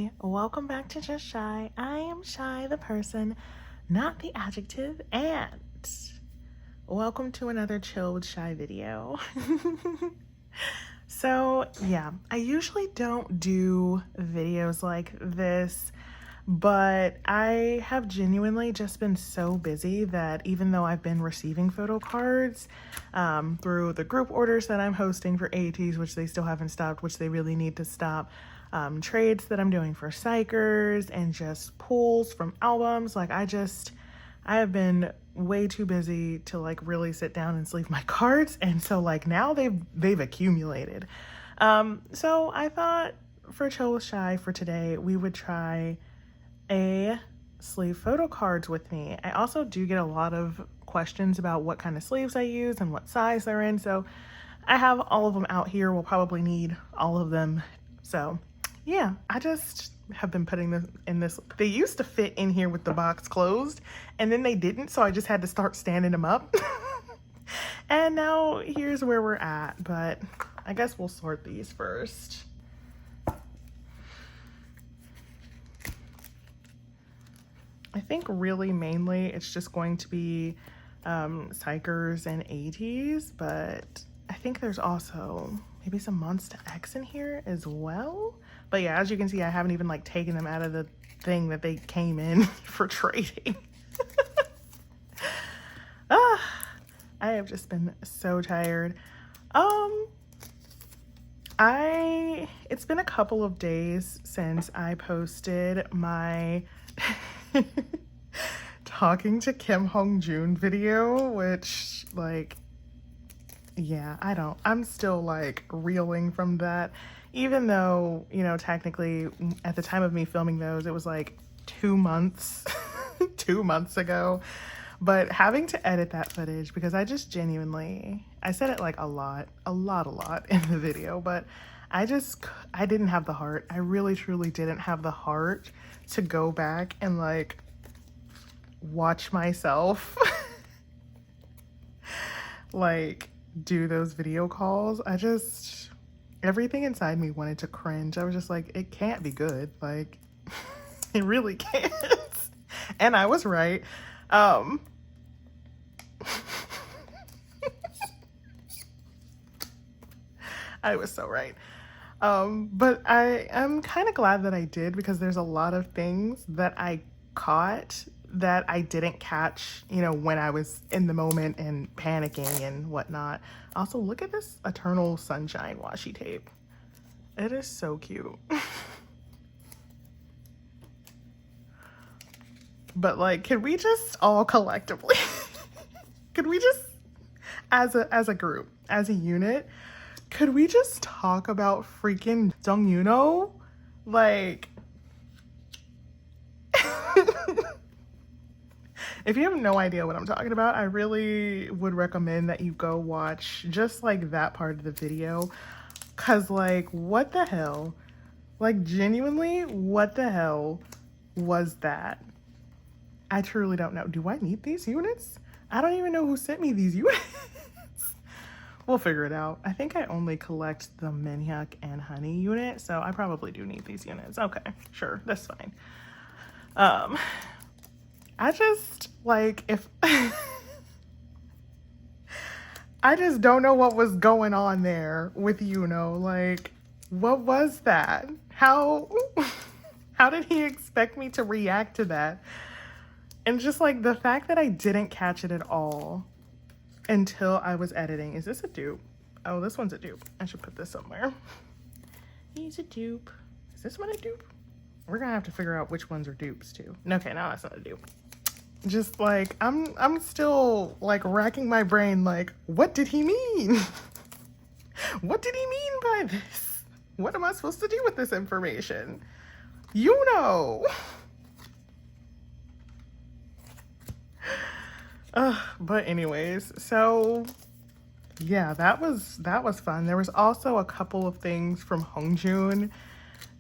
Hey, welcome back to Just Shy. I am Shy, the person, not the adjective, and welcome to another Chill with Shy video. So yeah, I usually don't do videos like this, but I have genuinely just been so busy that even though I've been receiving photo cards through the group orders that I'm hosting for Ateez, which they still haven't stopped, which they really need to stop, trades that I'm doing for Xikers, and just pulls from albums, like I have been way too busy to like really sit down and sleeve my cards, and so like now they've accumulated. So I thought for Chill with Shy for today we would try a sleeve photo cards with me. I also do get a lot of questions about what kind of sleeves I use and what size they're in, so I have all of them out here. We'll probably need all of them. So yeah, I just have been putting them in this. They used to fit in here with the box closed, and then they didn't, so I just had to start standing them up. And now here's where we're at, but I guess we'll sort these first. I think really mainly it's just going to be Xikers and Ateez, but I think there's also maybe some Monsta X in here as well. But yeah, as you can see, I haven't even like taken them out of the thing that they came in for trading. I have just been so tired. It's been a couple of days since I posted my talking to Kim Hong Joon video, which like, yeah, I'm still like reeling from that, even though, you know, technically at the time of me filming those, it was like 2 months, 2 months ago. But having to edit that footage, because I just genuinely, I said it like a lot in the video, but I didn't have the heart. I really, truly didn't have the heart to go back and like watch myself like do those video calls. Everything inside me wanted to cringe. I was just like, it can't be good. Like, it really can't. And I was right. I was so right. But I am kind of glad that I did, because there's a lot of things that I caught that I didn't catch, you know, when I was in the moment and panicking and whatnot. Also, look at this Eternal Sunshine washi tape. It is so cute. But like, can we just all collectively, could we just, as a group, as a unit, could we just talk about freaking Jung Yuno? Like, if you have no idea what I'm talking about, I really would recommend that you go watch just like that part of the video. Cause like, what the hell? Like, genuinely, what the hell was that? I truly don't know. Do I need these units? I don't even know who sent me these units. We'll figure it out. I think I only collect the Minhyuk and Honey unit, so I probably do need these units. Okay, sure, that's fine. I just, like, if... I just don't know what was going on there with Yuno. Like, what was that? How did he expect me to react to that? And just, like, the fact that I didn't catch it at all until I was editing. Is this a dupe? Oh, this one's a dupe. I should put this somewhere. He's a dupe. Is this one a dupe? We're gonna have to figure out which ones are dupes too. Okay, no, that's not a dupe. Just like, I'm still like racking my brain like, what did he mean? What did he mean by this? What am I supposed to do with this information? You know. But anyways, so yeah, that was fun. There was also a couple of things from Hongjoon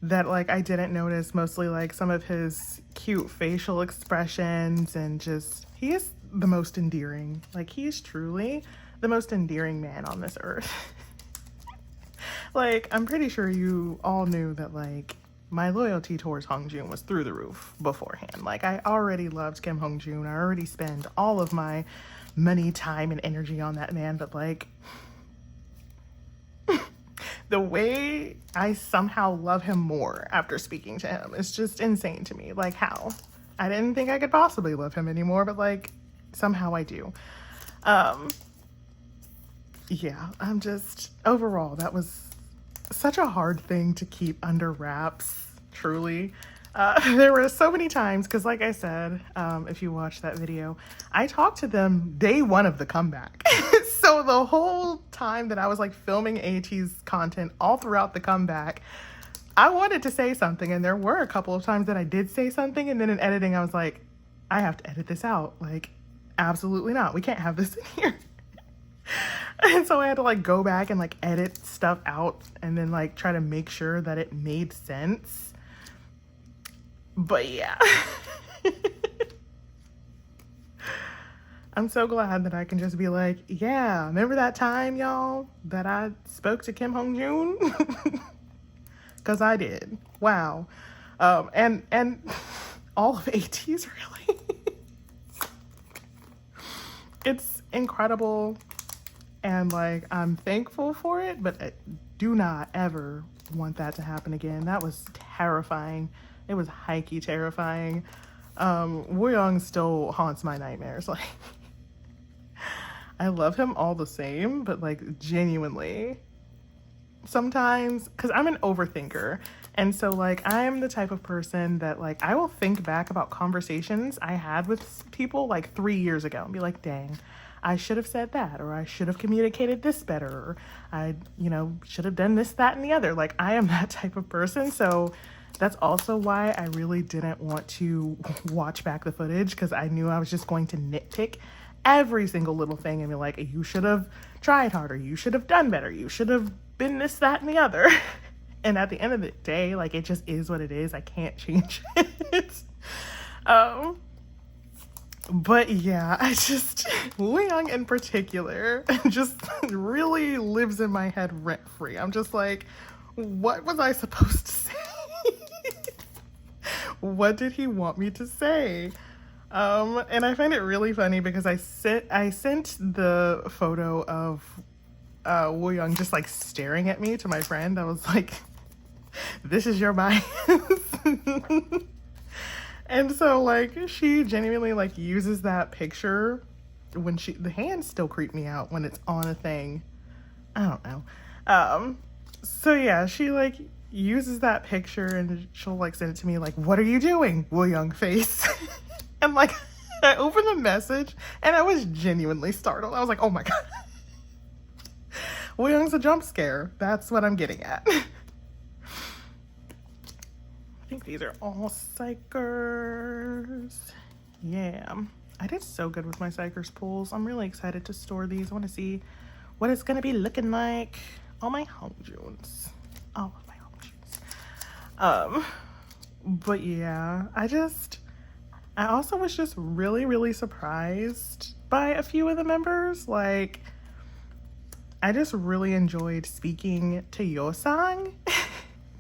that like I didn't notice, mostly like some of his cute facial expressions, and just, he is the most endearing. Like, he is truly the most endearing man on this earth. Like, I'm pretty sure you all knew that like my loyalty towards Hongjoon was through the roof beforehand. Like, I already loved Kim Hongjoon. I already spent all of my money, time, and energy on that man, but like, the way I somehow love him more after speaking to him is just insane to me. Like, how? I didn't think I could possibly love him anymore, but like, somehow I do. Yeah, I'm just, overall, that was such a hard thing to keep under wraps, truly. There were so many times, because like I said, if you watch that video, I talked to them day one of the comeback. So the whole time that I was like filming Ateez content all throughout the comeback, I wanted to say something, and there were a couple of times that I did say something, and then in editing I was like, I have to edit this out. Like, absolutely not. We can't have this in here. And so I had to like go back and like edit stuff out and then like try to make sure that it made sense. But yeah. I'm so glad that I can just be like, yeah, remember that time, y'all, that I spoke to Kim Hongjoon? Because I did. Wow. And all of Ateez, really. It's incredible. And like, I'm thankful for it, but I do not ever want that to happen again. That was terrifying. It was hikey terrifying. Wooyoung still haunts my nightmares. Like, I love him all the same, but like, genuinely, sometimes, because I'm an overthinker, and so like, I'm the type of person that like, I will think back about conversations I had with people like 3 years ago and be like, dang, I should have said that, or I should have communicated this better, or I, you know, should have done this, that, and the other. Like, I am that type of person. So that's also why I really didn't want to watch back the footage, because I knew I was just going to nitpick every single little thing and be like, you should have tried harder, you should have done better, you should have been this, that, and the other. And at the end of the day, like, it just is what it is. I can't change it. But yeah, I just, Wooyoung in particular, just really lives in my head rent free. I'm just like, what was I supposed to say? What did he want me to say? And I find it really funny because I sent the photo of Wooyoung just like staring at me to my friend. I was like, this is your bias. And so like, she genuinely like uses that picture when the hands still creep me out when it's on a thing. I don't know. So yeah, she like uses that picture and she'll like send it to me like, what are you doing, Wooyoung face? And like, I opened the message and I was genuinely startled. I was like, oh my God. Wooyoung's a jump scare. That's what I'm getting at. I think these are all Xikers. Yeah, I did so good with my Xikers pulls. I'm really excited to store these. I want to see what it's going to be looking like on my Hongjoons. All of my Hongjoons. But yeah, I also was just really, really surprised by a few of the members. Like, I just really enjoyed speaking to Yosang.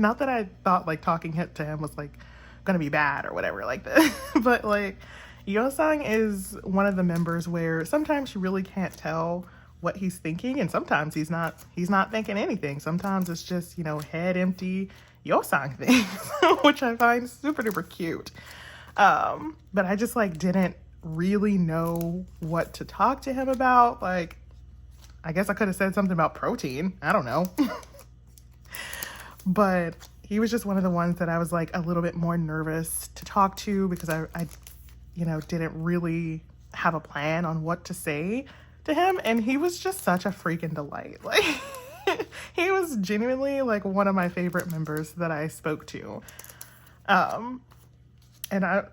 Not that I thought like talking to him was like gonna be bad or whatever like that. But like, Yosang is one of the members where sometimes you really can't tell what he's thinking, and sometimes he's not thinking anything. Sometimes it's just, you know, head empty Yosang things, which I find super duper cute. But I just like didn't really know what to talk to him about. Like, I guess I could have said something about protein. I don't know. But he was just one of the ones that I was like a little bit more nervous to talk to, because I you know, didn't really have a plan on what to say to him. And he was just such a freaking delight. Like, he was genuinely like one of my favorite members that I spoke to. And I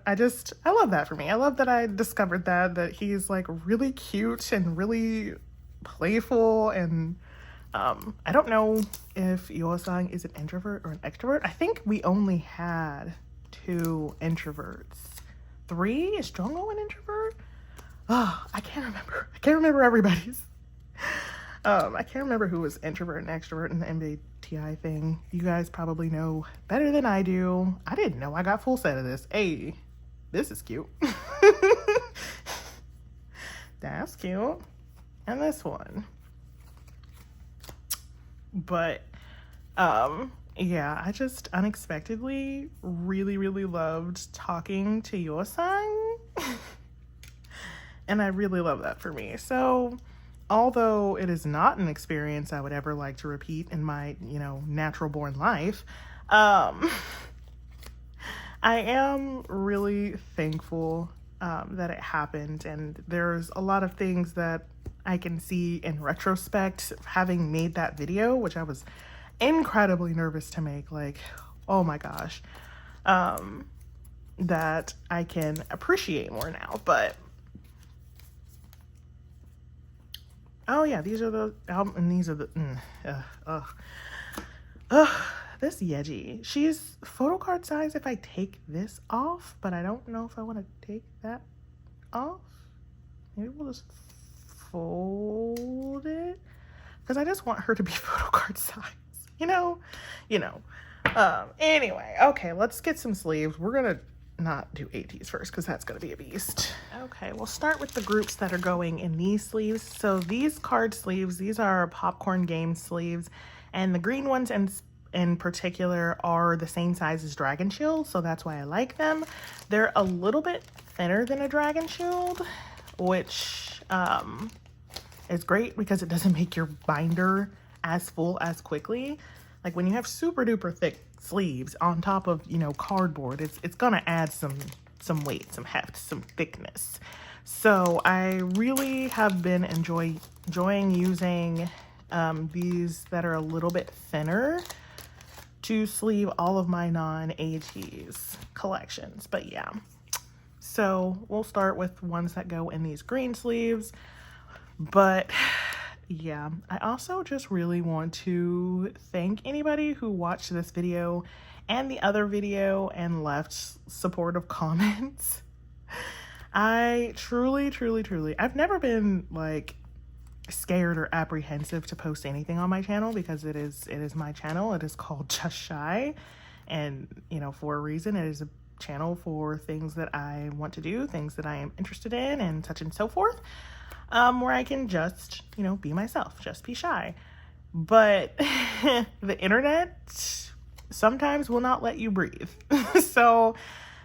love that for me. I love that I discovered that he's like really cute and really playful. And I don't know if Yosang is an introvert or an extrovert. I think we only had 2 introverts. 3? Is Jongho an introvert? Oh, I can't remember. I can't remember everybody's. I can't remember who was introvert and extrovert in the MBTI thing. You guys probably know better than I do. I didn't know I got full set of this. Hey, this is cute. That's cute. And this one. But, yeah, I just unexpectedly really, really loved talking to your-san. And I really love that for me. So, although it is not an experience I would ever like to repeat in my, natural born life, I am really thankful that it happened. And there's a lot of things that I can see in retrospect, having made that video, which I was incredibly nervous to make, like, oh my gosh, that I can appreciate more now. But oh yeah, these are the and these are the this Yeji. She's photo card size if I take this off, but I don't know if I want to take that off. Maybe we'll just fold it, because I just want her to be photo card size. Anyway, okay, let's get some sleeves. We're gonna not do Ateez first, because that's gonna be a beast. Okay, we'll start with the groups that are going in these sleeves. So these card sleeves, these are popcorn game sleeves, and the green ones in particular are the same size as Dragon Shield, so that's why I like them. They're a little bit thinner than a Dragon Shield, which is great because it doesn't make your binder as full as quickly. Like when you have super duper thick sleeves on top of, cardboard, it's gonna add some weight, some heft, some thickness. So I really have been enjoying using these that are a little bit thinner to sleeve all of my non-Ateez collections. But yeah, so we'll start with ones that go in these green sleeves. But yeah, I also just really want to thank anybody who watched this video and the other video and left supportive comments. I truly, I've never been like scared or apprehensive to post anything on my channel, because it is my channel. It is called Just Shy, and for a reason. It is a channel for things that I want to do, things that I am interested in, and such and so forth. Where I can just, be myself, just be shy. But the internet sometimes will not let you breathe. So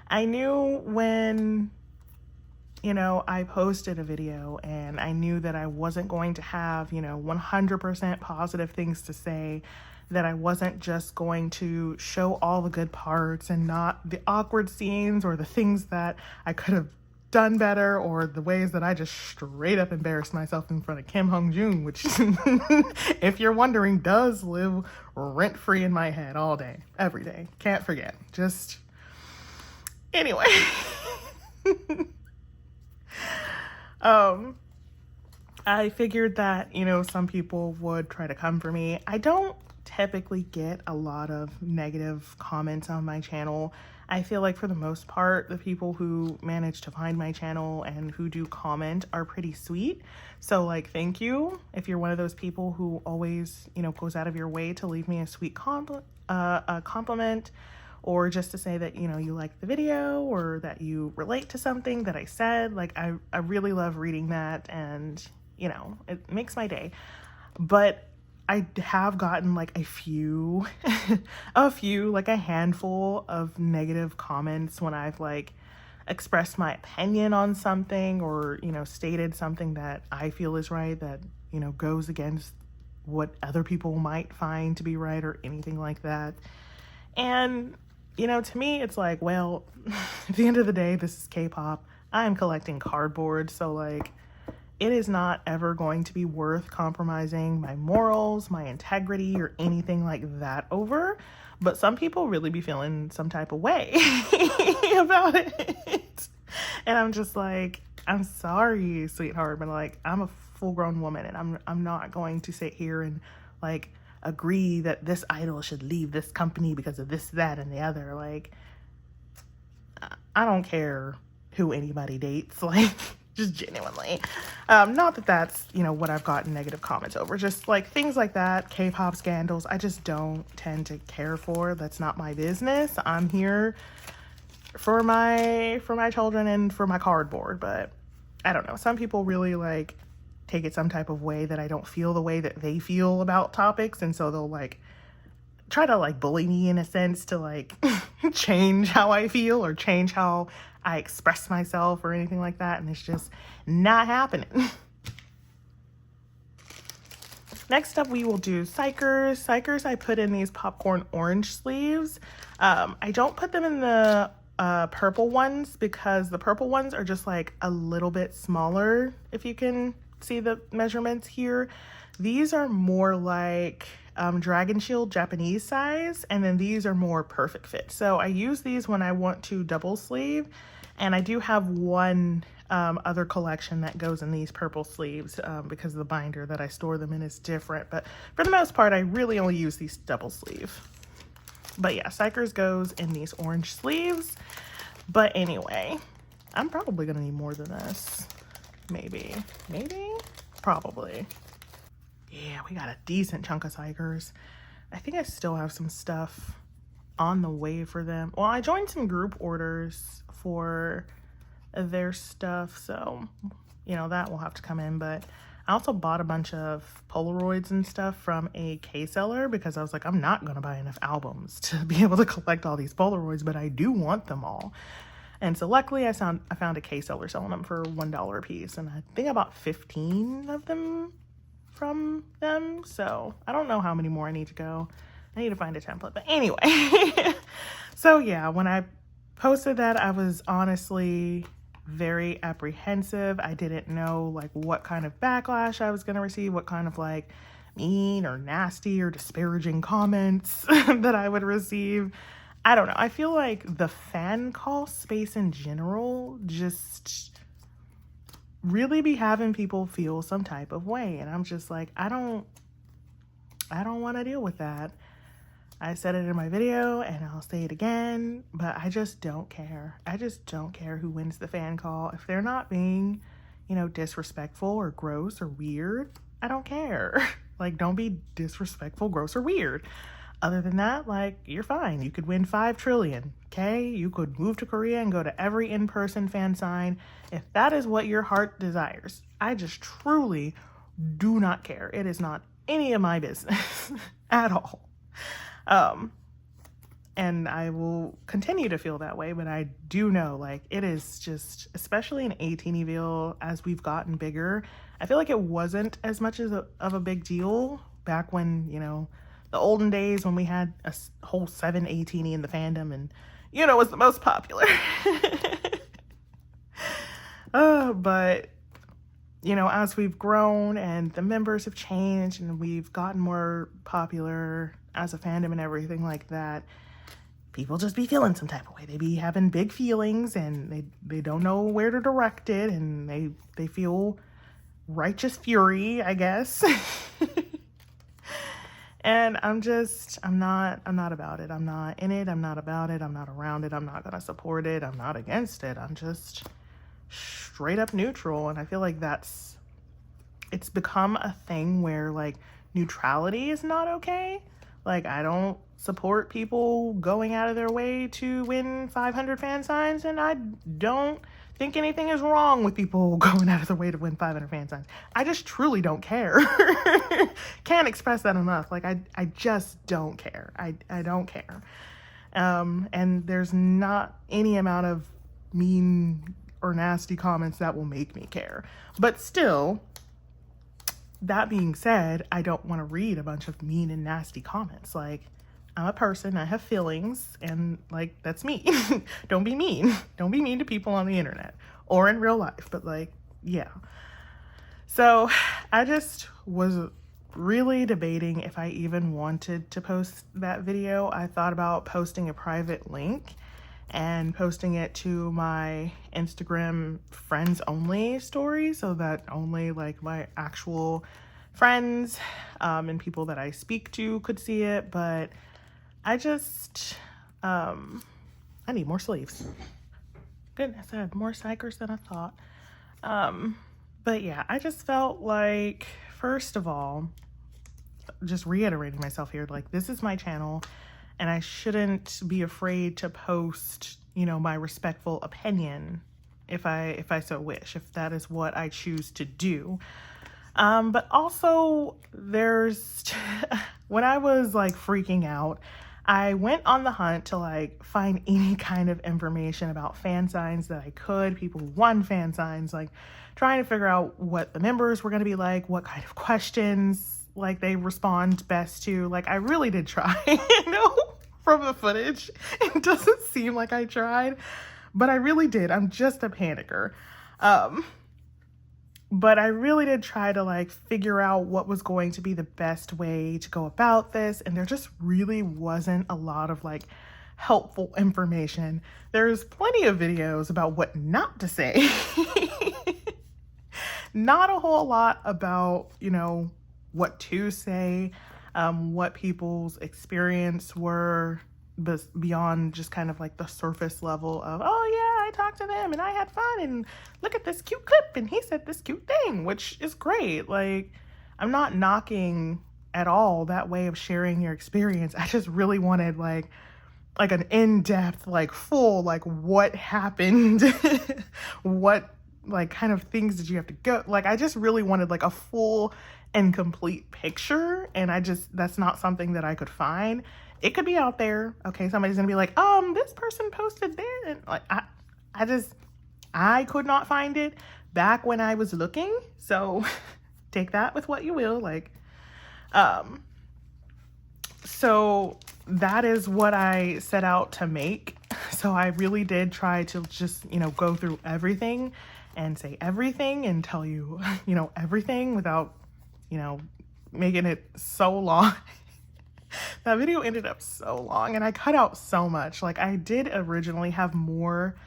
I knew when, I posted a video and I knew that I wasn't going to have, 100% positive things to say, that I wasn't just going to show all the good parts and not the awkward scenes or the things that I could have done better, or the ways that I just straight up embarrassed myself in front of Kim Hong-joon, which if you're wondering, does live rent-free in my head all day, every day. Can't forget. Just anyway. I figured that, some people would try to come for me. I don't typically get a lot of negative comments on my channel. I feel like for the most part, the people who manage to find my channel and who do comment are pretty sweet. So thank you. If you're one of those people who always, goes out of your way to leave me a sweet compliment, or just to say that, you like the video, or that you relate to something that I said. I really love reading that, and, it makes my day. But I have gotten a few, a handful of negative comments when I've expressed my opinion on something, or, stated something that I feel is right, that, goes against what other people might find to be right, or anything like that. And, to me, it's well, at the end of the day, this is K-pop. I'm collecting cardboard. So it is not ever going to be worth compromising my morals, my integrity, or anything like that over. But some people really be feeling some type of way about it. And I'm just I'm sorry, sweetheart, but I'm a full-grown woman, and I'm not going to sit here and agree that this idol should leave this company because of this, that, and the other. I don't care who anybody dates. just genuinely. Not that that's, you know, what I've gotten negative comments over. Just like things like that, K-pop scandals, I just don't tend to care for. That's not my business. I'm here for my children and for my cardboard. But I don't know. Some people really like take it some type of way that I don't feel the way that they feel about topics, and so they'll like try to like bully me in a sense to like change how I feel or change how I express myself or anything like that, and it's just not happening. Next up, we will do Xikers. Xikers, I put in these popcorn orange sleeves. I don't put them in the purple ones because the purple ones are just like a little bit smaller, if you can see the measurements here. These are more like Dragon Shield Japanese size, and then these are more perfect fit. So I use these when I want to double sleeve, and I do have one other collection that goes in these purple sleeves because the binder that I store them in is different. But for the most part, I really only use these double sleeve. But yeah, Xikers goes in these orange sleeves. But anyway, I'm probably gonna need more than this. Maybe, probably. Yeah, we got a decent chunk of Xikers. I think I still have some stuff on the way for them. Well, I joined some group orders for their stuff, so, you know, that will have to come in. But I also bought a bunch of Polaroids and stuff from a K-seller because I was like, I'm not going to buy enough albums to be able to collect all these Polaroids, but I do want them all. And so luckily I found a K-seller selling them for $1 a piece, and I think I bought 15 of them from them. So I don't know how many more I need to go. I need to find a template. But anyway, so yeah, when I posted that, I was honestly very apprehensive. I didn't know like what kind of backlash I was going to receive, what kind of like mean or nasty or disparaging comments that I would receive. I don't know. I feel like the fan call space in general just really be having people feel some type of way, and I'm just like, I don't want to deal with that. I said it in my video and I'll say it again, but I just don't care. I just don't care who wins the fan call. If they're not being, you know, disrespectful or gross or weird, I don't care. Like, don't be disrespectful, gross, or weird. Other than that, like, you're fine. You could win 5 trillion, okay? You could move to Korea and go to every in-person fan sign if that is what your heart desires. I just truly do not care. It is not any of my business at all. And I will continue to feel that way, but I do know, like, it is just, especially in 18Eville, as we've gotten bigger, I feel like it wasn't as much of a big deal back when, you know, the olden days when we had a whole 7 18E in the fandom and, you know, was the most popular. But, you know, as we've grown and the members have changed and we've gotten more popular as a fandom and everything like that, people just be feeling some type of way. They be having big feelings and they don't know where to direct it, and they feel righteous fury, I guess. And I'm not about it. I'm not in it. I'm not about it. I'm not around it. I'm not going to support it. I'm not against it. I'm just straight up neutral. And I feel like it's become a thing where like neutrality is not okay. Like, I don't support people going out of their way to win 500 fan signs, and I don't think anything is wrong with people going out of their way to win 500 fan signs. I just truly don't care. Can't express that enough. Like, I just don't care. I don't care. And there's not any amount of mean or nasty comments that will make me care. But still, that being said, I don't want to read a bunch of mean and nasty comments. Like, I'm a person, I have feelings, and like, that's me. Don't be mean. Don't be mean to people on the internet or in real life, but like, yeah. So I just was really debating if I even wanted to post that video. I thought about posting a private link and posting it to my Instagram friends only story, so that only like my actual friends and people that I speak to could see it. But I just I need more sleeves. Goodness, I had more Xikers than I thought. But yeah, I just felt like, first of all, just reiterating myself here, like, this is my channel and I shouldn't be afraid to post, you know, my respectful opinion if I so wish, if that is what I choose to do. But also there's, when I was like freaking out, I went on the hunt to like find any kind of information about fan signs that I could, people who won fan signs, like trying to figure out what the members were going to be like, what kind of questions like they respond best to. Like, I really did try, you know, from the footage. It doesn't seem like I tried, but I really did. I'm just a panicker. But I really did try to like figure out what was going to be the best way to go about this. And there just really wasn't a lot of like helpful information. There's plenty of videos about what not to say. Not a whole lot about, you know, what to say, what people's experience were, but beyond just kind of like the surface level of, oh yeah, I talked to them and I had fun and look at this cute clip and he said this cute thing, which is great. Like, I'm not knocking at all that way of sharing your experience. I just really wanted like an in-depth, like full, like what happened, what like kind of things did you have to go, like I just really wanted like a full and complete picture, and that's not something that I could find. It could be out there. Okay, somebody's gonna be like, this person posted this, and like I could not find it back when I was looking, so take that with what you will. Like, so that is what I set out to make. So I really did try to just, you know, go through everything and say everything and tell you, you know, everything without, you know, making it so long. That video ended up so long and I cut out so much. Like, I did originally have more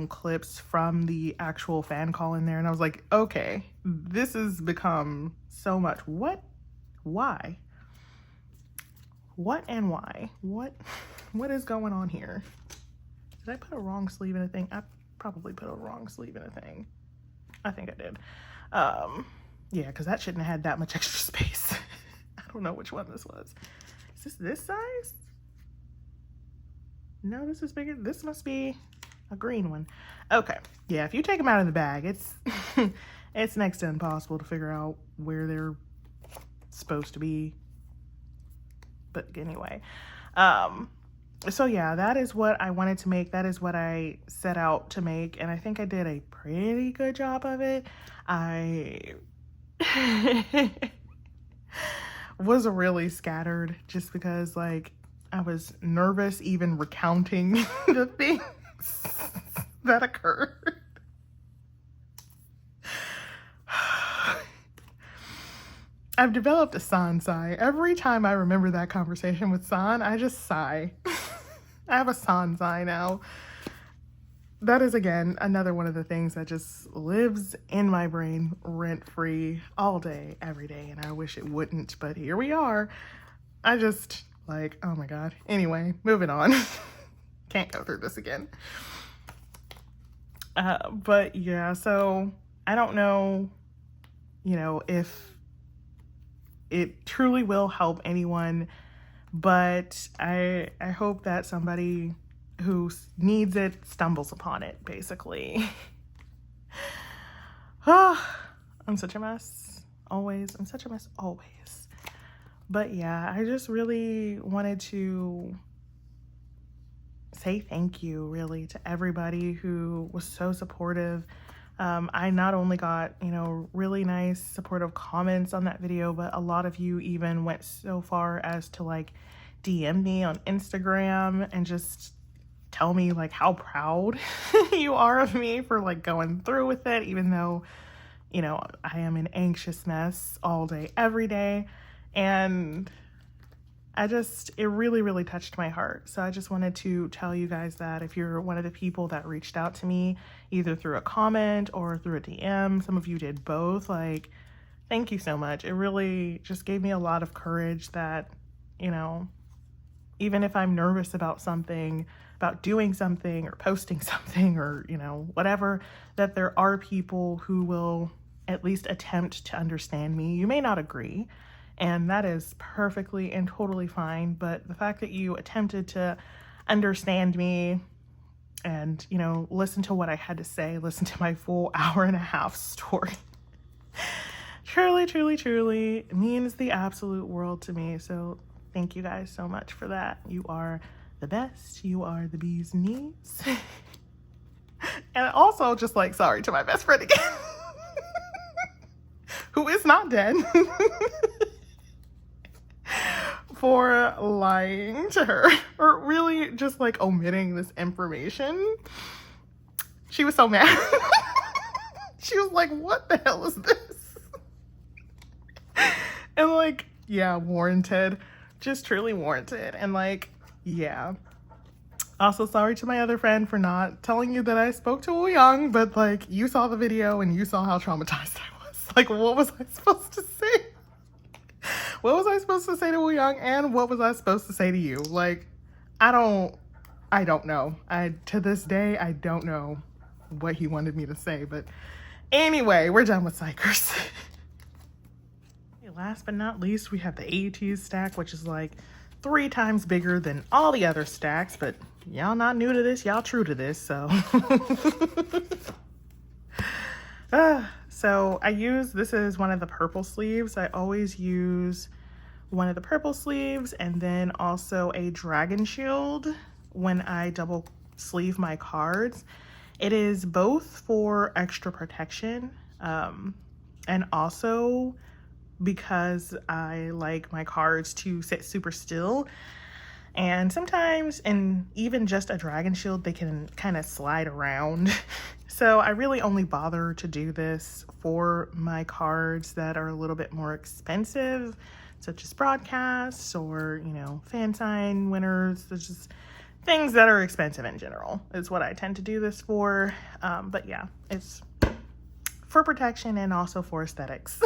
clips from the actual fan call in there, and I was like, okay, this has become so much. What? Why? What and why? What is going on here? Did I put a wrong sleeve in a thing? I probably put a wrong sleeve in a thing. I think I did. Yeah, because that shouldn't have had that much extra space. I don't know which one this was. Is this size? No, this is bigger. This must be a green one. Okay. Yeah, if you take them out of the bag, it's it's next to impossible to figure out where they're supposed to be. But anyway, so yeah, that is what I wanted to make. That is what I set out to make, and I think I did a pretty good job of it. I was really scattered just because, like, I was nervous even recounting the things that occurred. I've developed a San sigh. Every time I remember that conversation with San, I just sigh. I have a San sigh now. That is, again, another one of the things that just lives in my brain rent-free all day, every day, and I wish it wouldn't, but here we are. I just, like, oh my God. Anyway, moving on. Can't go through this again. But yeah, so I don't know, you know, if it truly will help anyone, but I hope that somebody who needs it stumbles upon it, basically. I'm such a mess, always. I'm such a mess, always. But yeah, I just really wanted to say thank you, really, to everybody who was so supportive. I not only got, you know, really nice supportive comments on that video, but a lot of you even went so far as to like DM me on Instagram and just tell me like how proud you are of me for like going through with it, even though, you know, I am an anxious mess all day, every day. And it really, really touched my heart. So I just wanted to tell you guys that if you're one of the people that reached out to me, either through a comment or through a DM, some of you did both, like, thank you so much. It really just gave me a lot of courage that, you know, even if I'm nervous about something, about doing something or posting something or, you know, whatever, that there are people who will at least attempt to understand me. You may not agree, and that is perfectly and totally fine, but the fact that you attempted to understand me and, you know, listen to what I had to say, listen to my full hour-and-a-half story, truly, truly, truly means the absolute world to me. So thank you guys so much for that. You are the best. You are the bee's knees. And also just like, sorry to my best friend again, who is not dead, for lying to her or really just like omitting this information. She was so mad. She was like, what the hell is this? And like, yeah, warranted, just truly warranted. And like, yeah. Also, sorry to my other friend for not telling you that I spoke to Woo Young, but like, you saw the video and you saw how traumatized I was. Like, what was I supposed to say? What was I supposed to say to Woo Young, and what was I supposed to say to you? Like, I don't know. To this day, I don't know what he wanted me to say, but anyway, we're done with Xikers. Last but not least, we have the Ateez stack, which is like 3 times bigger than all the other stacks, but y'all not new to this, y'all true to this, so. So this is one of the purple sleeves. I always use one of the purple sleeves and then also a dragon shield when I double sleeve my cards. It is both for extra protection and also because I like my cards to sit super still. And sometimes, and even just a dragon shield, they can kind of slide around. So I really only bother to do this for my cards that are a little bit more expensive, such as broadcasts or, you know, fan sign winners. There's just things that are expensive in general is what I tend to do this for. But yeah, it's for protection and also for aesthetics.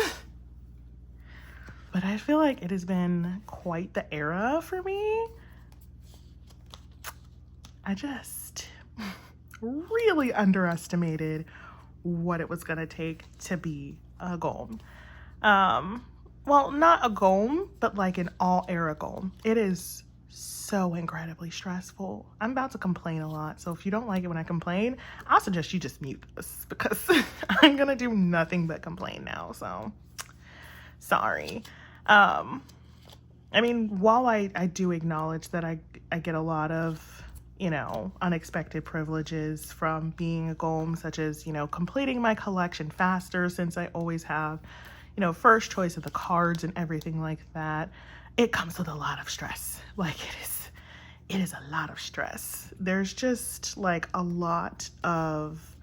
But I feel like it has been quite the era for me. I just really underestimated what it was gonna take to be a golem. Well, not a golem, but like an all-era golem. It is so incredibly stressful. I'm about to complain a lot, so if you don't like it when I complain, I'll suggest you just mute this because I'm gonna do nothing but complain now, so sorry. I mean, while I do acknowledge that I get a lot of, you know, unexpected privileges from being a golem, such as, you know, completing my collection faster since I always have, you know, first choice of the cards and everything like that, it comes with a lot of stress. Like, it is a lot of stress. There's just like a lot of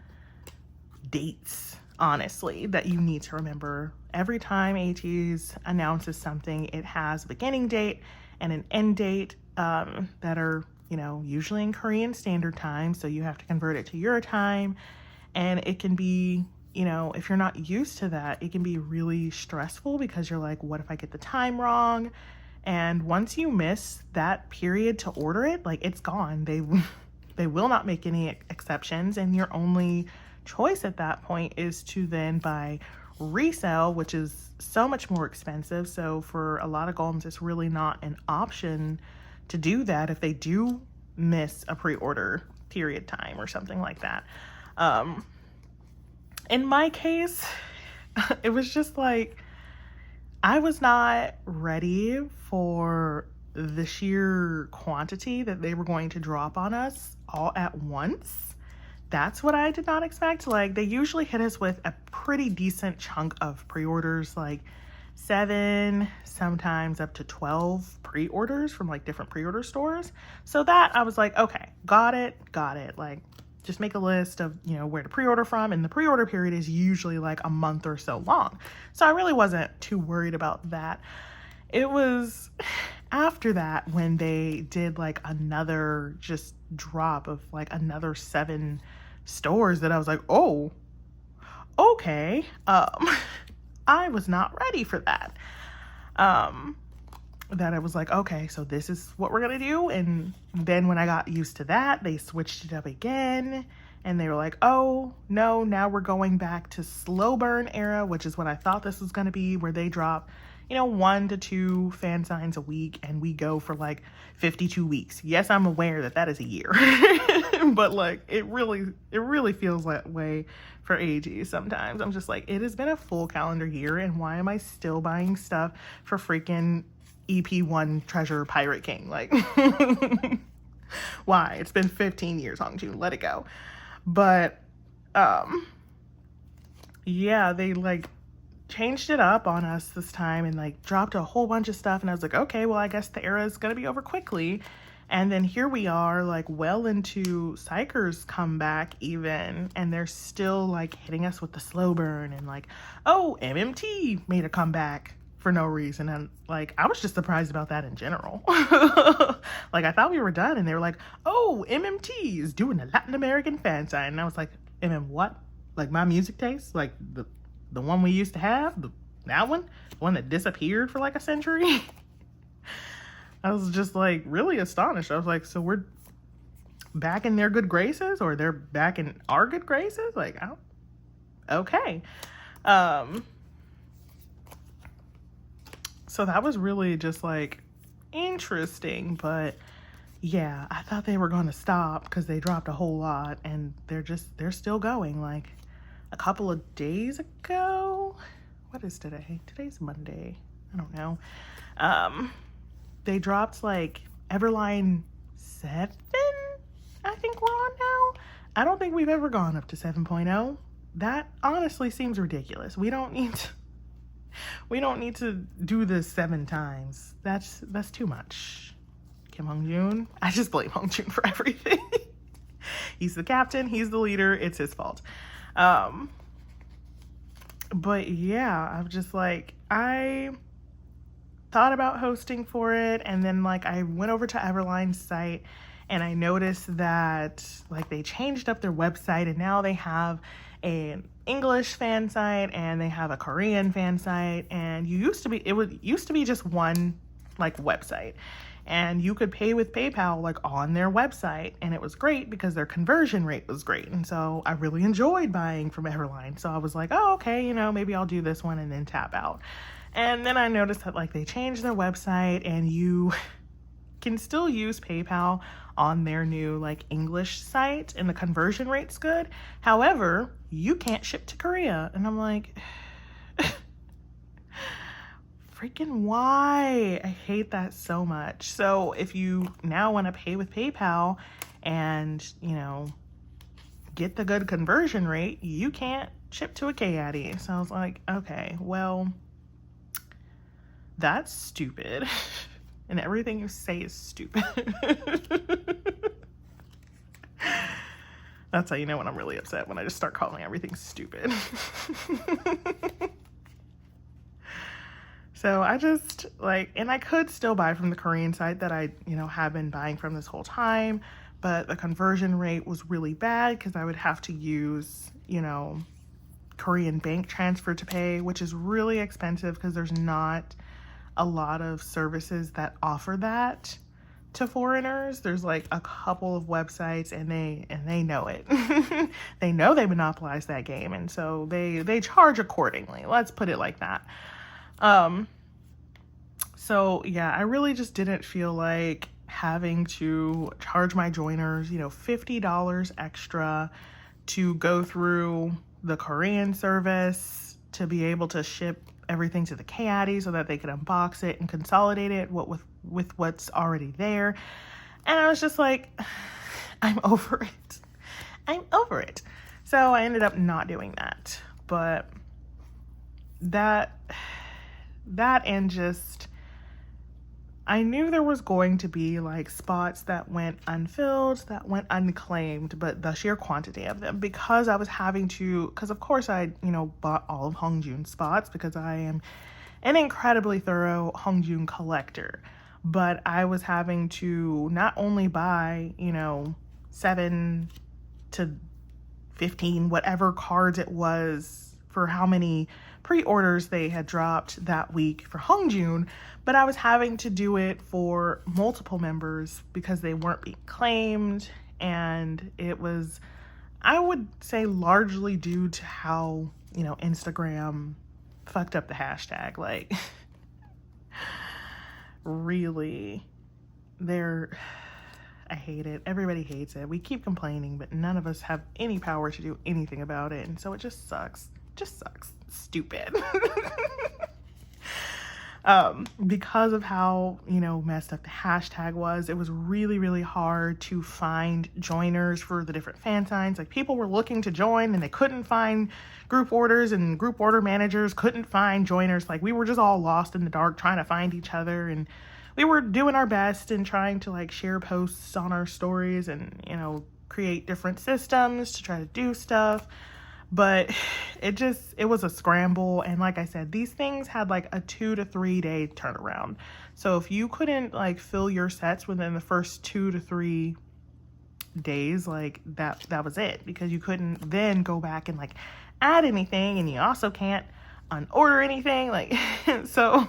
dates, honestly, that you need to remember. Every time Ateez announces something, it has a beginning date and an end date that are, you know, usually in Korean Standard Time, so you have to convert it to your time. And it can be, you know, if you're not used to that, it can be really stressful because you're like, what if I get the time wrong? And once you miss that period to order it, like, it's gone. They will not make any exceptions, and your only choice at that point is to then buy resale, which is so much more expensive. So for a lot of golems, it's really not an option to do that if they do miss a pre-order period time or something like that. In my case, it was just like, I was not ready for the sheer quantity that they were going to drop on us all at once. That's what I did not expect. Like, they usually hit us with a pretty decent chunk of pre-orders, like 7, sometimes up to 12 pre-orders from like different pre-order stores. So that I was like, okay, got it. Like, just make a list of, you know, where to pre-order from. And the pre-order period is usually like a month or so long. So I really wasn't too worried about that. It was after that when they did like another just drop of like another 7 stores that I was like, oh, okay. I was not ready for that. that I was like, okay, so this is what we're gonna do. And then when I got used to that, they switched it up again. And they were like, oh, no, now we're going back to slow burn era, which is what I thought this was going to be, where they drop, 1 to 2 fan signs a week, and we go for like 52 weeks. Yes, I'm aware that that is a year, but like, it really feels that way for Ateez sometimes. I'm just like, it has been a full calendar year, and why am I still buying stuff for freaking EP1 Treasure Pirate King? Like, why? It's been 15 years, Hongjun, let it go. But, yeah, they like changed it up on us this time and like dropped a whole bunch of stuff. And I was like, okay, well, I guess the era is going to be over quickly. And then here we are, like well into Xikers comeback even, and they're still like hitting us with the slow burn and like, oh, MMT made a comeback for no reason. And like, I was just surprised about that in general. Like, I thought we were done, and they were like, oh, MMT is doing a Latin American fan sign. And I was like, what? Like, my music taste? Like the one we used to have? That one? The one that disappeared for like a century? I was just like really astonished. I was like, so we're back in their good graces, or they're back in our good graces? Like, okay. So that was really just like interesting, but yeah, I thought they were going to stop because they dropped a whole lot, and they're still going. Like a couple of days ago, what is today? Today's Monday. I don't know. They dropped like Everline 7, I think we're on now. I don't think we've ever gone up to 7.0. That honestly seems ridiculous. We don't need to do this 7 times. That's too much. Kim Hongjun. I just blame Hongjun for everything. He's the captain. He's the leader. It's his fault. But yeah, I'm just like, I thought about hosting for it, and then like I went over to Everline's site and I noticed that like they changed up their website, and now they have an English fan site and they have a Korean fan site, and it used to be just one like website, and you could pay with PayPal like on their website, and it was great because their conversion rate was great. And so I really enjoyed buying from Everline. So I was like, oh, okay, maybe I'll do this one and then tap out. And then I noticed that like they changed their website, and you can still use PayPal on their new like English site, and the conversion rate's good. However, you can't ship to Korea. And I'm like, freaking why? I hate that so much. So if you now want to pay with PayPal and, get the good conversion rate, you can't ship to a K-Addy. So I was like, okay, well, that's stupid. And everything you say is stupid. That's how you know when I'm really upset, when I just start calling everything stupid. So I just like, and I could still buy from the Korean site that I, have been buying from this whole time, but the conversion rate was really bad because I would have to use, Korean bank transfer to pay, which is really expensive because there's not a lot of services that offer that to foreigners. There's like a couple of websites, and they know it. They know they monopolize that game, and so they charge accordingly. Let's put it like that. So yeah, I really just didn't feel like having to charge my joiners, $50 extra to go through the Korean service to be able to ship everything to the K-Addy so that they could unbox it and consolidate it with what's already there. And I was just like, I'm over it. So I ended up not doing that. But that and just, I knew there was going to be like spots that went unfilled, that went unclaimed, but the sheer quantity of them, because I was having to, because of course I, bought all of Hongjun's spots because I am an incredibly thorough Hongjun collector, but I was having to not only buy, 7 to 15, whatever cards it was, for how many pre-orders they had dropped that week for Hongjun, but I was having to do it for multiple members because they weren't being claimed, and it was, I would say, largely due to how, you know, Instagram fucked up the hashtag. Like, really, I hate it. Everybody hates it. We keep complaining, but none of us have any power to do anything about it. And so it just sucks. Just sucks. Stupid. Because of how, you know, messed up the hashtag was, it was really, really hard to find joiners for the different fan signs. Like, people were looking to join and they couldn't find group orders, and group order managers couldn't find joiners. Like, we were just all lost in the dark trying to find each other, and we were doing our best and trying to like share posts on our stories and, you know, create different systems to try to do stuff. But it was a scramble. And like I said, these things had like a 2 to 3 day turnaround. So if you couldn't like fill your sets within the first 2 to 3 days, like that was it, because you couldn't then go back and like add anything, and you also can't unorder anything. Like, so,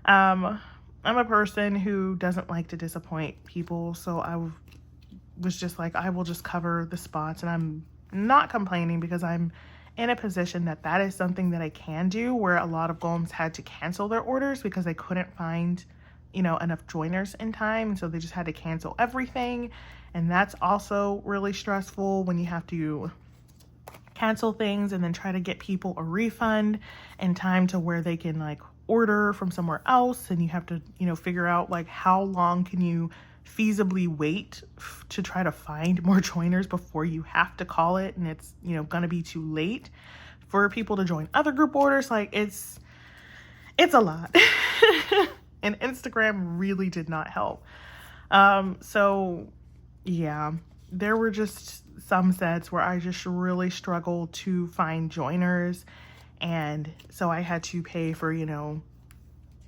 I'm a person who doesn't like to disappoint people, so I was just like, I will just cover the spots, and I'm not complaining because I'm in a position that is something that I can do, where a lot of golems had to cancel their orders because they couldn't find, you know, enough joiners in time, and so they just had to cancel everything. And that's also really stressful when you have to cancel things and then try to get people a refund in time to where they can like order from somewhere else, and you have to, you know, figure out like how long can you feasibly wait to try to find more joiners before you have to call it, and it's, you know, gonna be too late for people to join other group orders. Like, it's a lot. And Instagram really did not help. So yeah, there were just some sets where I just really struggled to find joiners. And so I had to pay for, you know,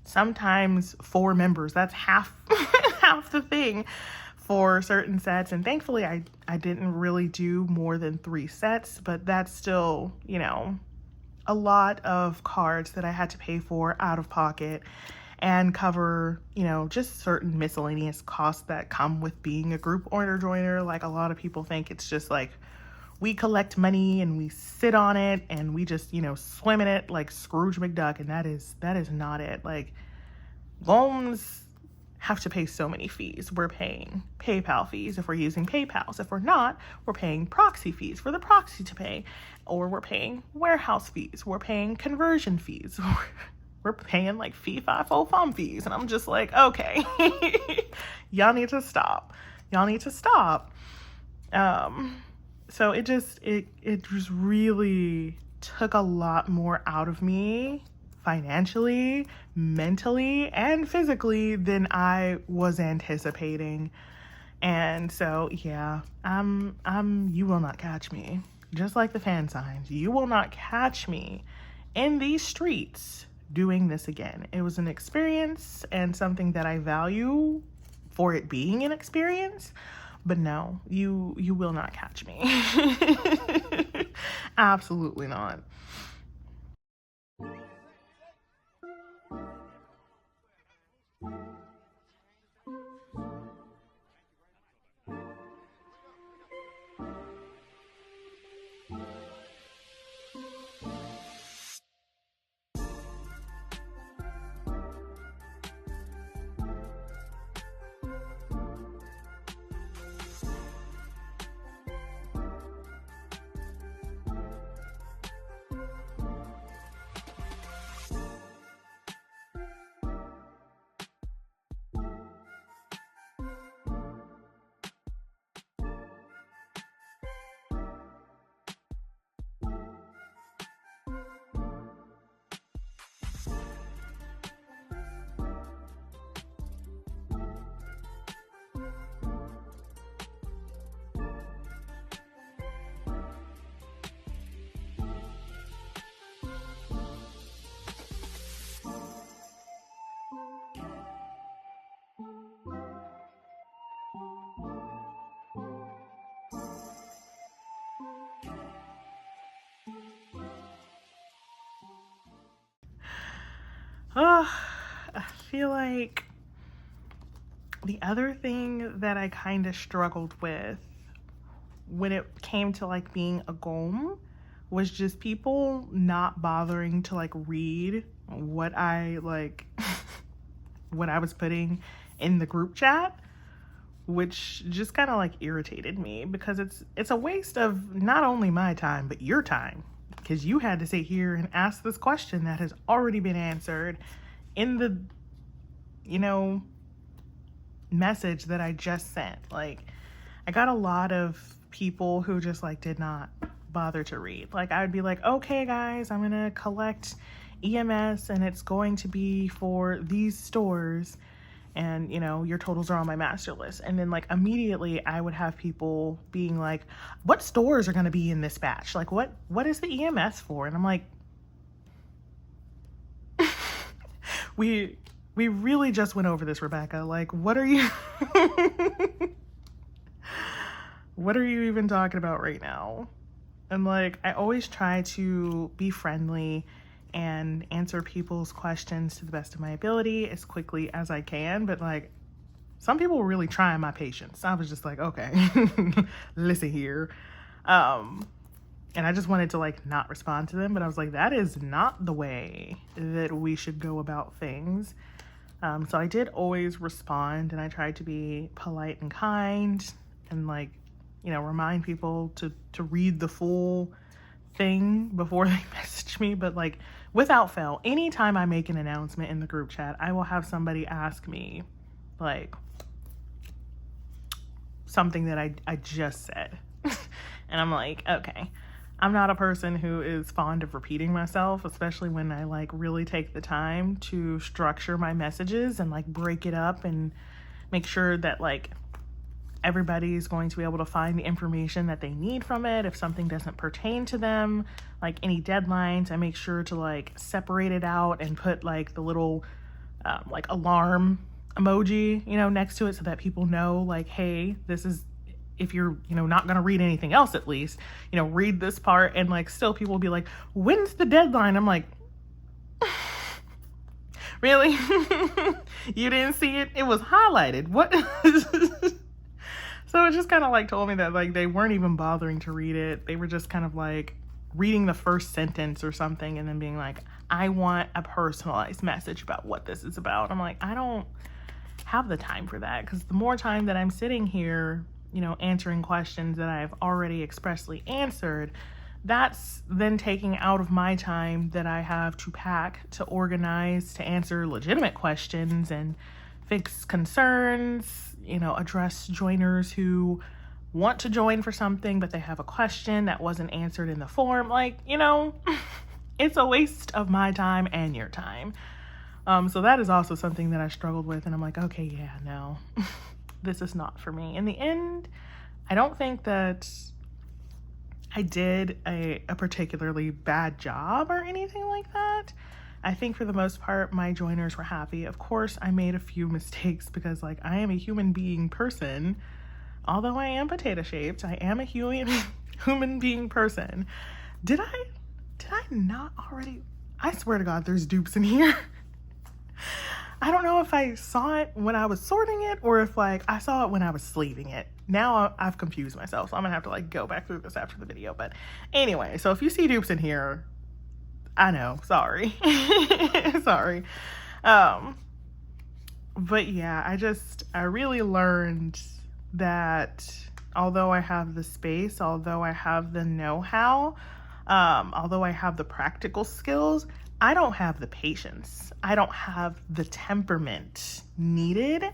sometimes 4 members. That's half the thing for certain sets. And thankfully I didn't really do more than 3 sets, but that's still, you know, a lot of cards that I had to pay for out of pocket and cover, you know, just certain miscellaneous costs that come with being a group order joiner. Like, a lot of people think it's just like, we collect money and we sit on it and we just, you know, swim in it like Scrooge McDuck. And that is not it. Like, loans have to pay so many fees. We're paying PayPal fees if we're using PayPal. If we're not, we're paying proxy fees for the proxy to pay, or we're paying warehouse fees. We're paying conversion fees. We're paying like fee, fi, fo, fum fees. And I'm just like, okay, y'all need to stop. So it just really took a lot more out of me financially, mentally, and physically than I was anticipating. And so, yeah, you will not catch me. Just like the fan signs, you will not catch me in these streets doing this again. It was an experience and something that I value for it being an experience. But no, you will not catch me. Absolutely not. I feel like the other thing that I kind of struggled with when it came to like being a gom was just people not bothering to like read what I like what I was putting in the group chat, which just kind of like irritated me because it's a waste of not only my time but your time, because you had to sit here and ask this question that has already been answered in the, you know, message that I just sent. Like, I got a lot of people who just like did not bother to read. Like, I would be like, okay guys, I'm gonna collect EMS and it's going to be for these stores, and you know, your totals are on my master list. And then like immediately I would have people being like, what stores are going to be in this batch? Like, what is the EMS for? And I'm like, we really just went over this, Rebecca. Like, what are you what are you even talking about right now? And like, I always try to be friendly and answer people's questions to the best of my ability as quickly as I can. But like, some people were really trying my patience. I was just like, okay, listen here. And I just wanted to like not respond to them, but I was like, that is not the way that we should go about things. So I did always respond, and I tried to be polite and kind and like, you know, remind people to read the full thing before they message me. But like, without fail, anytime I make an announcement in the group chat, I will have somebody ask me like something that I just said. And I'm like, okay, I'm not a person who is fond of repeating myself, especially when I like really take the time to structure my messages and like break it up and make sure that like everybody's going to be able to find the information that they need from it. If something doesn't pertain to them, like any deadlines, I make sure to like separate it out and put like the little like alarm emoji, you know, next to it, so that people know like, hey, this is, if you're, you know, not going to read anything else, at least, you know, read this part. And like, still people will be like, when's the deadline? I'm like, really? You didn't see it? It was highlighted. What? So it just kind of like told me that like they weren't even bothering to read it. They were just kind of like reading the first sentence or something and then being like, I want a personalized message about what this is about. I'm like, I don't have the time for that, because the more time that I'm sitting here, you know, answering questions that I've already expressly answered, that's then taking out of my time that I have to pack, to organize, to answer legitimate questions and fix concerns, you know, address joiners who want to join for something, but they have a question that wasn't answered in the form. Like, you know, it's a waste of my time and your time. So that is also something that I struggled with. And I'm like, okay, yeah, no, this is not for me. In the end, I don't think that I did a particularly bad job or anything like that. I think for the most part, my joiners were happy. Of course, I made a few mistakes because like, I am a human being person. Although I am potato shaped, I am a human being person. Did I not already? I swear to God, there's dupes in here. I don't know if I saw it when I was sorting it or if like I saw it when I was sleeving it. Now I've confused myself, so I'm gonna have to like go back through this after the video. But anyway, so if you see dupes in here, I know, sorry. Sorry. But yeah, I really learned that although I have the space, although I have the know-how, although I have the practical skills, I don't have the patience. I don't have the temperament needed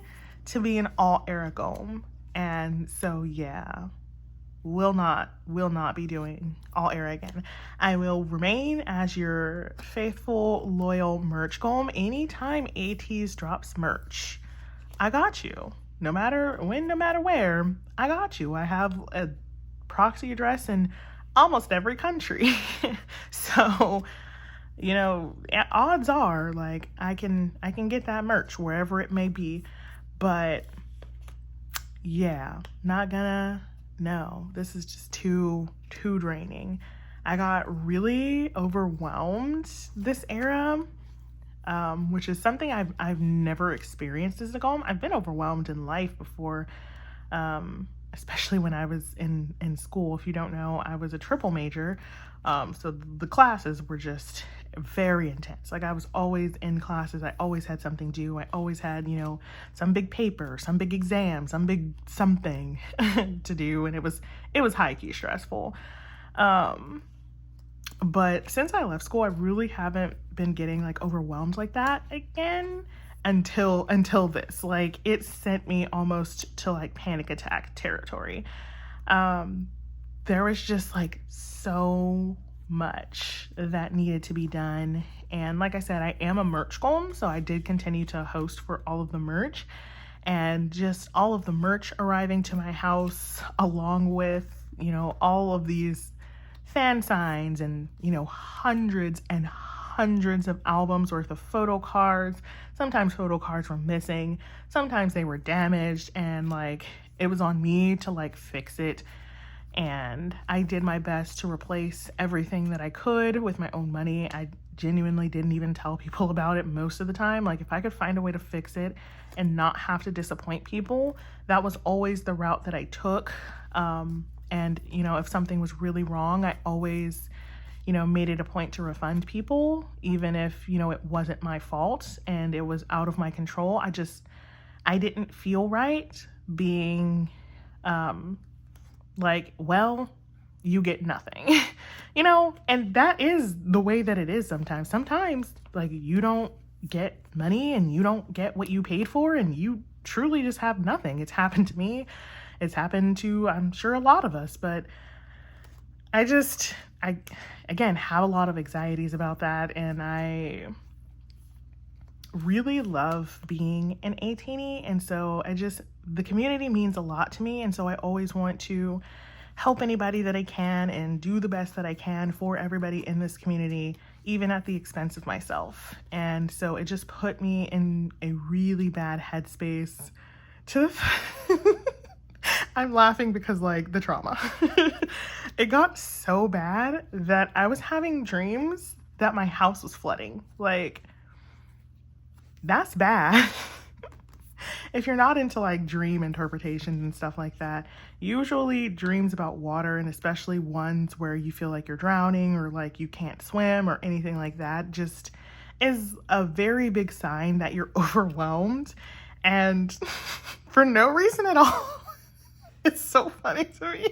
to be an all-era gom. And so yeah, will not be doing all era again. I will remain as your faithful, loyal merch gom. Anytime Ateez drops merch, I got you. No matter when, no matter where, I got you. I have a proxy address in almost every country. So, you know, odds are like I can get that merch wherever it may be. But yeah, not gonna. No, this is just too draining. I got really overwhelmed this era which is something I've never experienced as a golem. I've been overwhelmed in life before, especially when I was in school. If you don't know, I was a triple major, so the classes were just very intense. Like, I was always in classes. I always had something due. I always had, you know, some big paper, some big exam, some big something to do, and it was high-key stressful. But since I left school, I really haven't been getting like overwhelmed like that again until this. Like, it sent me almost to like panic attack territory. There was just like so much that needed to be done. And like I said, I am a merch golem, so I did continue to host for all of the merch, and just all of the merch arriving to my house, along with, you know, all of these fan signs and, you know, hundreds and hundreds of albums worth of photo cards. Sometimes photo cards were missing, sometimes they were damaged, and like, it was on me to like fix it. And I did my best to replace everything that I could with my own money. I genuinely didn't even tell people about it most of the time. Like, if I could find a way to fix it and not have to disappoint people, that was always the route that I took. And, you know, if something was really wrong, I always, you know, made it a point to refund people, even if, you know, it wasn't my fault and it was out of my control. I didn't feel right being, like, well, you get nothing, you know, and that is the way that it is sometimes. Sometimes, like, you don't get money and you don't get what you paid for, and you truly just have nothing. It's happened to me. It's happened to, I'm sure, a lot of us, but I again, have a lot of anxieties about that, and I really love being an A-teenie, and so the community means a lot to me, and so I always want to help anybody that I can and do the best that I can for everybody in this community, even at the expense of myself. And so it just put me in a really bad headspace to I'm laughing because, like, the trauma. It got so bad that I was having dreams that my house was flooding. Like, that's bad. If you're not into like dream interpretations and stuff like that, usually dreams about water, and especially ones where you feel like you're drowning or like you can't swim or anything like that, just is a very big sign that you're overwhelmed, and for no reason at all. It's so funny to me.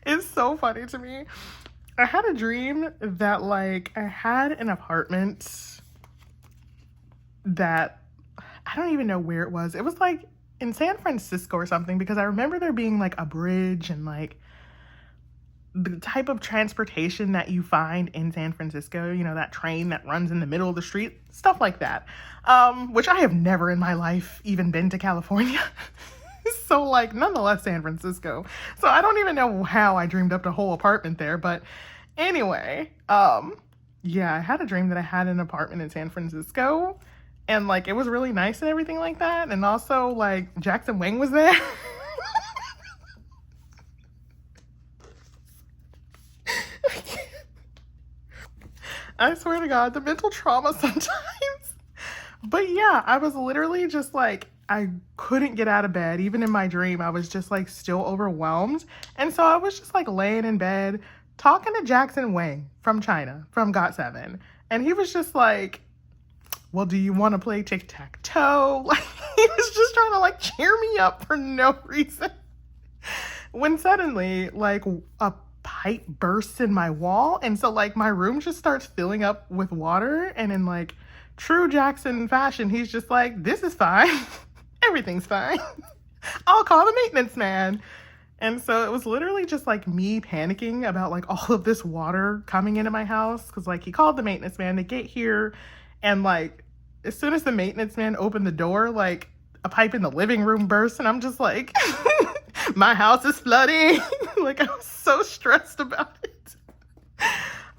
It's so funny to me. I had a dream that, like, I had an apartment that I don't even know where it was. It was like in San Francisco or something, because I remember there being like a bridge and like the type of transportation that you find in San Francisco, you know, that train that runs in the middle of the street, stuff like that. Which I have never in my life even been to California. So, like, nonetheless, San Francisco. So I don't even know how I dreamed up the whole apartment there. But anyway, yeah, I had a dream that I had an apartment in San Francisco, and like, it was really nice and everything like that. And also, like, Jackson Wang was there. I swear to God, the mental trauma sometimes. But yeah, I was literally just like, I couldn't get out of bed. Even in my dream, I was just like still overwhelmed. And so I was just like laying in bed talking to Jackson Wang from China, from Got7. And he was just like, well, do you want to play tic-tac-toe? Like, he was just trying to like cheer me up for no reason. When suddenly, like, a pipe bursts in my wall. And so like my room just starts filling up with water. And in like true Jackson fashion, he's just like, this is fine. Everything's fine. I'll call the maintenance man. And so it was literally just like me panicking about like all of this water coming into my house. Cause like he called the maintenance man to get here. And like, as soon as the maintenance man opened the door, like a pipe in the living room burst. And I'm just like, my house is flooding. Like, I was so stressed about it.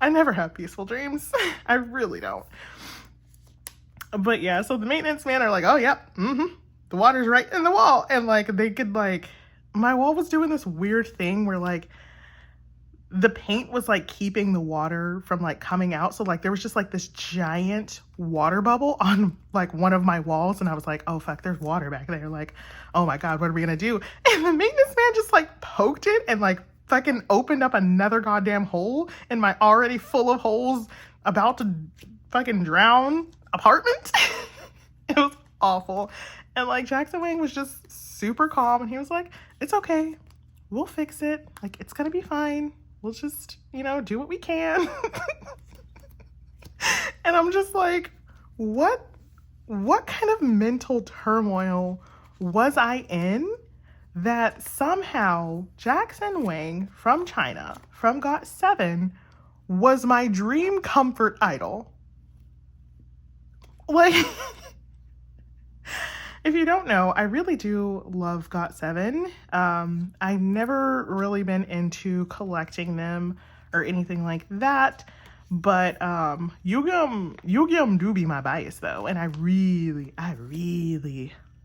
I never have peaceful dreams. I really don't. But yeah, so the maintenance man are like, oh, yep, the water's right in the wall. And like, they could like, my wall was doing this weird thing where like, the paint was like keeping the water from like coming out. So like there was just like this giant water bubble on like one of my walls. And I was like, oh fuck, there's water back there. Like, oh my God, what are we gonna do? And the maintenance man just like poked it and like fucking opened up another goddamn hole in my already full of holes, about to fucking drown apartment. It was awful. And like Jackson Wang was just super calm and he was like, it's okay. We'll fix it. Like, it's gonna be fine. We'll just, you know, do what we can. And I'm just like, what kind of mental turmoil was I in that somehow Jackson Wang from China, from GOT7, was my dream comfort idol? Like, if you don't know, I really do love GOT7. I've never really been into collecting them or anything like that, but Yugyeom do be my bias though, and I really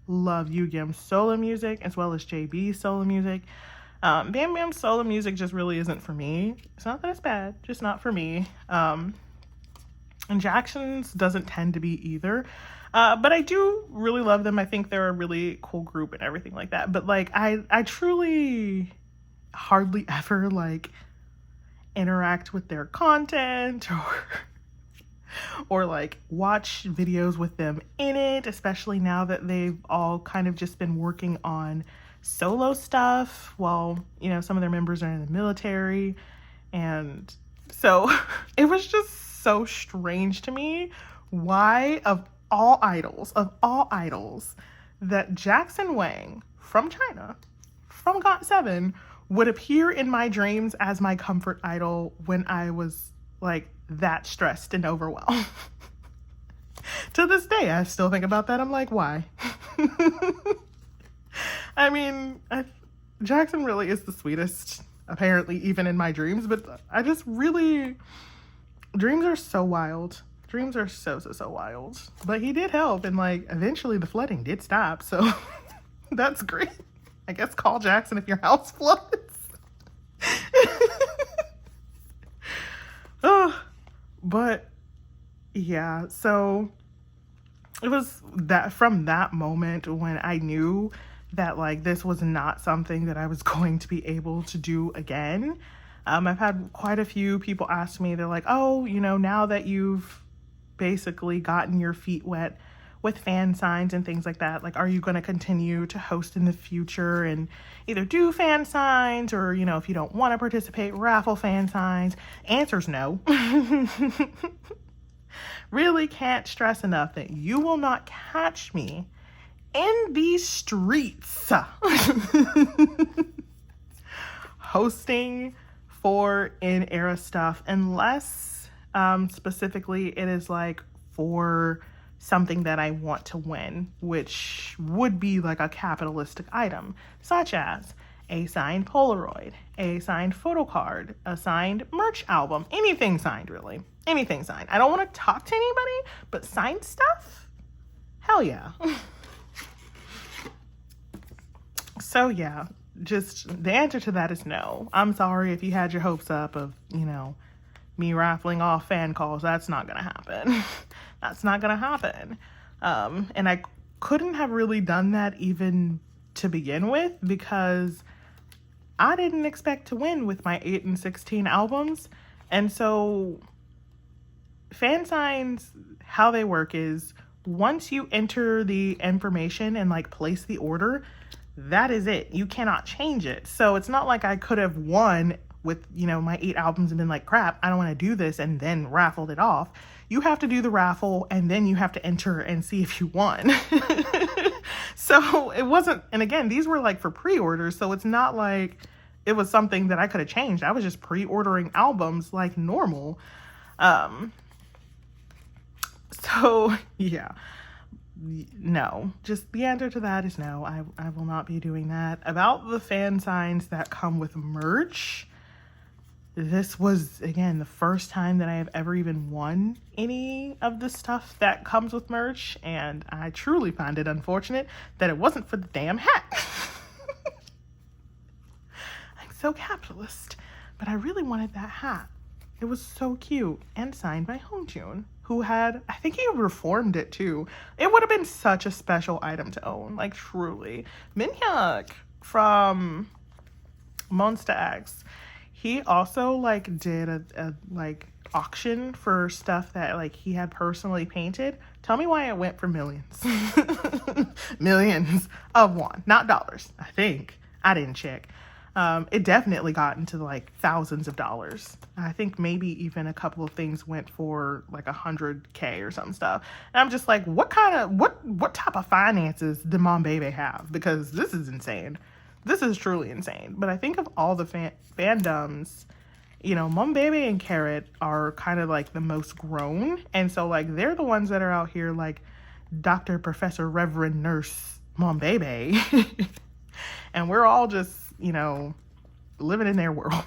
love Yugyeom's solo music as well as JB's solo music. Bam Bam's solo music just really isn't for me. It's not that it's bad, just not for me. And Jackson's doesn't tend to be either. But I do really love them. I think they're a really cool group and everything like that. But like, I truly hardly ever like interact with their content or like watch videos with them in it, especially now that they've all kind of just been working on solo stuff while, you know, some of their members are in the military. And so it was just so strange to me why of all idols, that Jackson Wang from China, from GOT7, would appear in my dreams as my comfort idol when I was like that stressed and overwhelmed. To this day, I still think about that. I'm like, why? I mean, Jackson really is the sweetest, apparently, even in my dreams, but I just really, dreams are so wild. Dreams are so wild. But he did help, and like eventually the flooding did stop, so that's great. I guess call Jackson if your house floods. Oh, but yeah, so it was that from that moment when I knew that like this was not something that I was going to be able to do again. I've had quite a few people ask me, they're like, oh, you know, now that you've basically gotten your feet wet with fan signs and things like that, like, are you going to continue to host in the future and either do fan signs or, you know, if you don't want to participate, raffle fan signs? Answer's no. Really can't stress enough that you will not catch me in these streets hosting for in-era stuff unless specifically it is like for something that I want to win, which would be like a capitalistic item, such as a signed Polaroid, a signed photocard, a signed merch album, anything signed, really. Anything signed. I don't want to talk to anybody, but signed stuff? Hell yeah. So yeah, just the answer to that is no. I'm sorry if you had your hopes up of, you know, me raffling off fan calls. That's not gonna happen. That's not gonna happen. And I couldn't have really done that even to begin with because I didn't expect to win with my 8 and 16 albums. And so fan signs, how they work is once you enter the information and like place the order, that is it. You cannot change it. So it's not like I could have won with, you know, my 8 albums and been like, crap, I don't want to do this, and then raffled it off. You have to do the raffle and then you have to enter and see if you won. So it wasn't, and again, these were like for pre-orders, so it's not like it was something that I could have changed. I was just pre-ordering albums like normal. So yeah, no, just the answer to that is no. I will not be doing that. About the fan signs that come with merch, this was, again, the first time that I have ever even won any of the stuff that comes with merch, and I truly find it unfortunate that it wasn't for the damn hat. I'm so capitalist. but I really wanted that hat. It was so cute and signed by Hongjun, who had, I think he reformed it too. It would have been such a special item to own, like truly. Minhyuk from Monsta X, he also like did a like auction for stuff that like he had personally painted. Tell me why it went for millions. Millions of won, not dollars. I think. I didn't check. It definitely got into like thousands of dollars. I think maybe even a couple of things went for like 100K or some stuff. And I'm just like, what type of finances did Mom Baby have? Because this is insane. This is truly insane. But I think of all the fandoms, you know, Mom Baby and Carrot are kind of like the most grown. And so like they're the ones that are out here like Dr. Professor Reverend Nurse Mom Baby. And we're all just, you know, living in their world.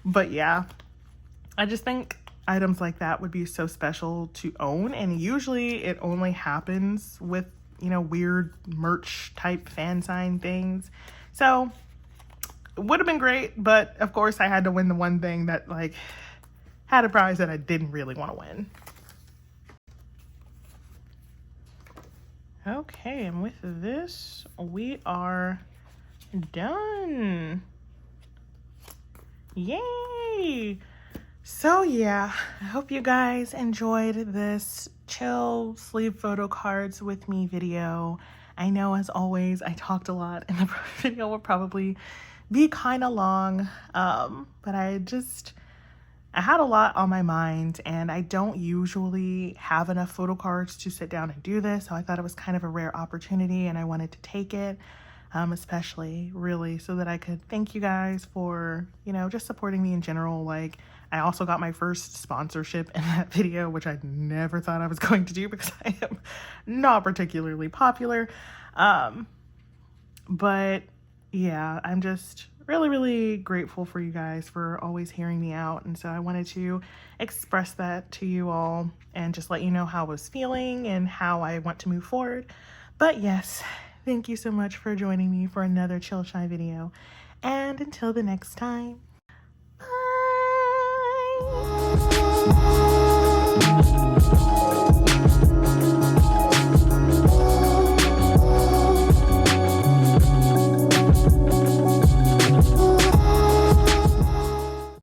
But yeah, I just think items like that would be so special to own. And usually it only happens with, you know, weird merch type fan sign things. So it would have been great, but of course I had to win the one thing that like had a prize that I didn't really want to win. Okay, and with this, we are done. Yay! So yeah, I hope you guys enjoyed this chill sleeve photo cards with me video. I know as always I talked a lot and the video will probably be kind of long, but I had a lot on my mind and I don't usually have enough photo cards to sit down and do this, so I thought it was kind of a rare opportunity and I wanted to take it, especially really so that I could thank you guys for, you know, just supporting me in general. Like I also got my first sponsorship in that video, which I never thought I was going to do because I am not particularly popular. But yeah, I'm just really grateful for you guys for always hearing me out. And so I wanted to express that to you all and just let you know how I was feeling and how I want to move forward. But yes, thank you so much for joining me for another Chill Shy video. And until the next time, bye!